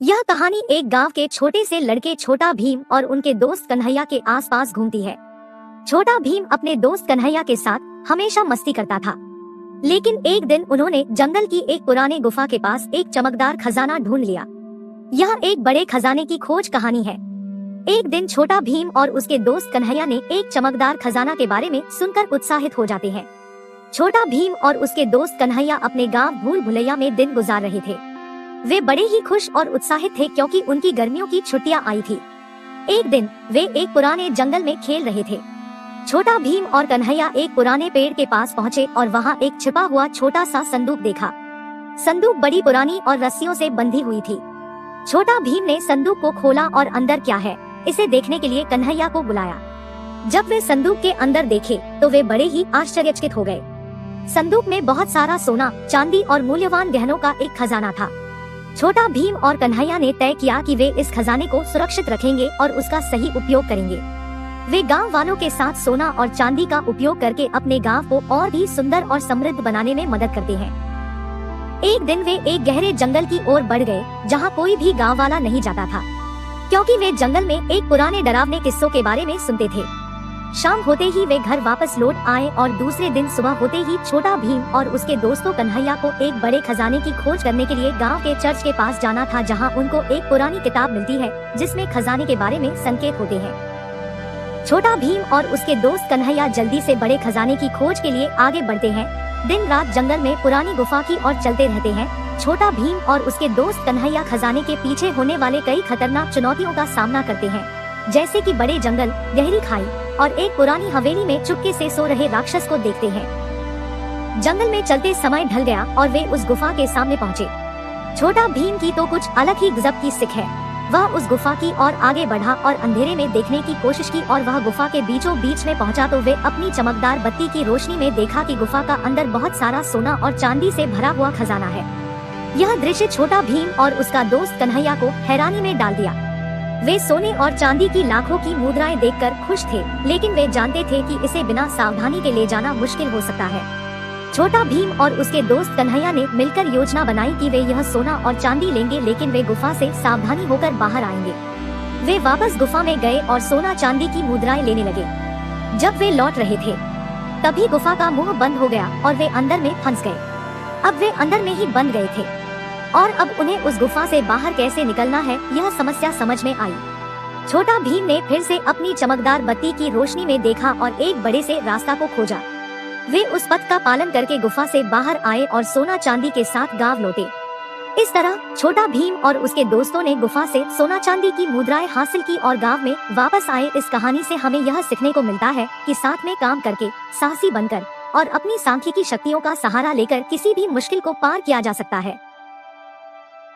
यह कहानी एक गांव के छोटे से लड़के छोटा भीम और उनके दोस्त कन्हैया के आसपास घूमती है। छोटा भीम अपने दोस्त कन्हैया के साथ हमेशा मस्ती करता था, लेकिन एक दिन उन्होंने जंगल की एक पुराने गुफा के पास एक चमकदार खजाना ढूंढ लिया। यह एक बड़े खजाने की खोज कहानी है। एक दिन छोटा भीम और उसके दोस्त कन्हैया ने एक चमकदार खजाना के बारे में सुनकर उत्साहित हो जाते हैं। छोटा भीम और उसके दोस्त कन्हैया अपने गांव भूल भुलैया में दिन गुजार रहे थे। वे बड़े ही खुश और उत्साहित थे क्योंकि उनकी गर्मियों की छुट्टियां आई थी। एक दिन वे एक पुराने जंगल में खेल रहे थे। छोटा भीम और कन्हैया एक पुराने पेड़ के पास पहुंचे और वहां एक छिपा हुआ छोटा सा संदूक देखा। संदूक बड़ी पुरानी और रस्सियों से बंधी हुई थी। छोटा भीम ने संदूक को खोला और अंदर क्या है इसे देखने के लिए कन्हैया को बुलाया। जब वे संदूक के अंदर देखे तो वे बड़े ही आश्चर्यचकित हो गए। संदूक में बहुत सारा सोना, चांदी और मूल्यवान गहनों का एक खजाना था। छोटा भीम और कन्हैया ने तय किया कि वे इस खजाने को सुरक्षित रखेंगे और उसका सही उपयोग करेंगे। वे गांव वालों के साथ सोना और चांदी का उपयोग करके अपने गांव को और भी सुंदर और समृद्ध बनाने में मदद करते हैं। एक दिन वे एक गहरे जंगल की ओर बढ़ गए जहां कोई भी गांव वाला नहीं जाता था, क्योंकि वे जंगल में एक पुराने डरावने किस्सों के बारे में सुनते थे। शाम होते ही वे घर वापस लौट आए और दूसरे दिन सुबह होते ही छोटा भीम और उसके दोस्तों कन्हैया को एक बड़े खजाने की खोज करने के लिए गांव के चर्च के पास जाना था, जहां उनको एक पुरानी किताब मिलती है जिसमें खजाने के बारे में संकेत होते हैं। छोटा भीम और उसके दोस्त कन्हैया जल्दी से बड़े खजाने की खोज के लिए आगे बढ़ते हैं। दिन रात जंगल में पुरानी गुफा की ओर चलते रहते हैं। छोटा भीम और उसके दोस्त कन्हैया खजाने के पीछे होने वाले कई खतरनाक चुनौतियों का सामना करते हैं, जैसे कि बड़े जंगल, गहरी खाई और एक पुरानी हवेली में चुपके से सो रहे राक्षस को देखते हैं। जंगल में चलते समय ढल गया और वे उस गुफा के सामने पहुँचे। छोटा भीम की तो कुछ अलग ही गजब की सिक है। वह उस गुफा की ओर आगे बढ़ा और अंधेरे में देखने की कोशिश की और वह गुफा के बीचों बीच में पहुंचा तो वे अपनी चमकदार बत्ती की रोशनी में देखा कि गुफा का अंदर बहुत सारा सोना और चांदी से भरा हुआ खजाना है। यह दृश्य छोटा भीम और उसका दोस्त कन्हैया को हैरानी में डाल दिया। वे सोने और चांदी की लाखों की मुद्राएं देखकर खुश थे, लेकिन वे जानते थे कि इसे बिना सावधानी के ले जाना मुश्किल हो सकता है। छोटा भीम और उसके दोस्त कन्हैया ने मिलकर योजना बनाई कि वे यह सोना और चांदी लेंगे, लेकिन वे गुफा से सावधानी होकर बाहर आएंगे। वे वापस गुफा में गए और सोना चांदी की मुद्राएं लेने लगे। जब वे लौट रहे थे तभी गुफा का मुंह बंद हो गया और वे अंदर में फंस गए। अब वे अंदर में ही बंद गए थे और अब उन्हें उस गुफा से बाहर कैसे निकलना है यह समस्या समझ में आई। छोटा भीम ने फिर से अपनी चमकदार बत्ती की रोशनी में देखा और एक बड़े से रास्ता को खोजा। वे उस पथ का पालन करके गुफा से बाहर आए और सोना चांदी के साथ गांव लौटे। इस तरह छोटा भीम और उसके दोस्तों ने गुफा से सोना चांदी की मुद्राएं हासिल की और गांव में वापस आए। इस कहानी से हमें यह सीखने को मिलता है कि साथ में काम करके, साहसी बनकर और अपनी सांख्यिकी शक्तियों का सहारा लेकर किसी भी मुश्किल को पार किया जा सकता है।